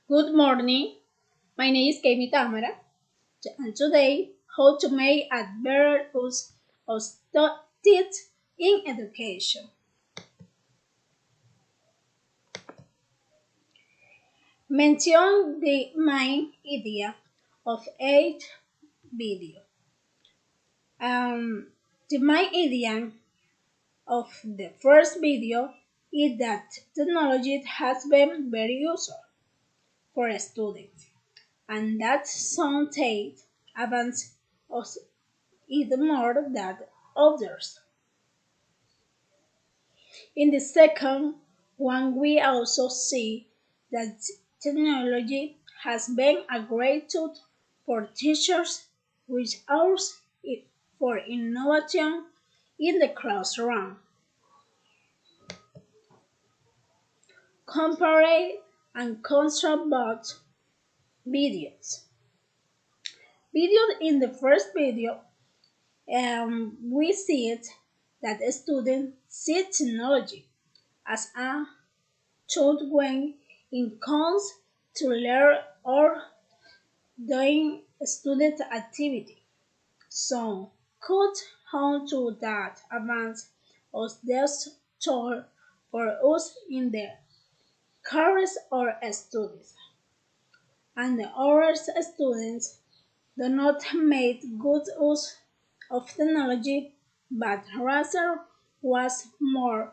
Good morning. My name is Kami Tamara, and today, how to make a better use of teeth in education. Mention the main idea of each video. The main idea of the first video is that technology has been very useful for students, and that some take advantage of it more than others. In the second one, we also see that technology has been a great tool for teachers, which allows it for innovation in the classroom. Compare and contrast both videos. In the first video, we see it that a student see technology as a tool when it comes to learn or doing student activity. So, could how to that advance of this tool for us in the careers or studies. And the other students do not make good use of technology, but rather was more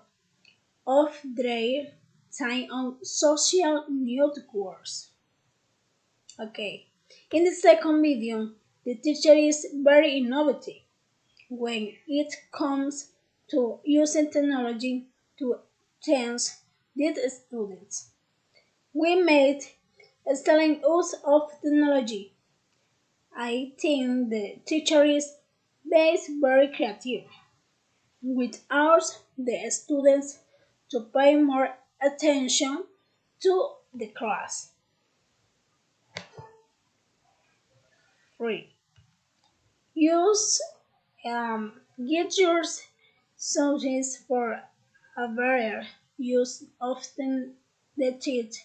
of their time on social networks. Okay. In the second video, the teacher is very innovative when it comes to using technology to teach the students. We made excellent use of technology. I think the teacher is based very creative, which allows the students to pay more attention to the class. 3. Use gestures sources for a better use often the teach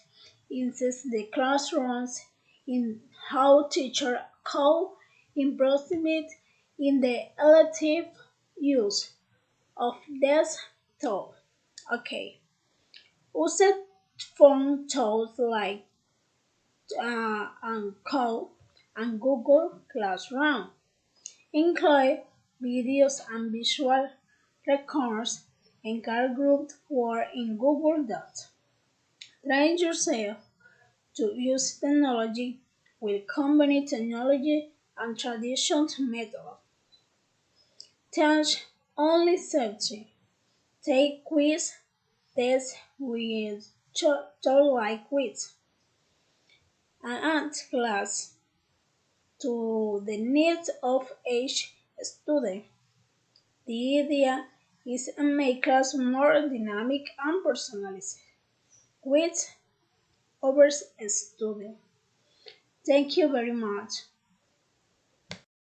insist the classrooms in how teacher call improvement in the elective use of this tool. Okay. Use phone tools like and call and Google Classroom. Include videos and visual records and car group or in Google Docs. Train yourself to use technology with combine technology and traditional methods. Teach only subject. Take quiz tests with like quiz and add class to the needs of each student. The idea is to make class more dynamic and personalized with our students. Thank you very much.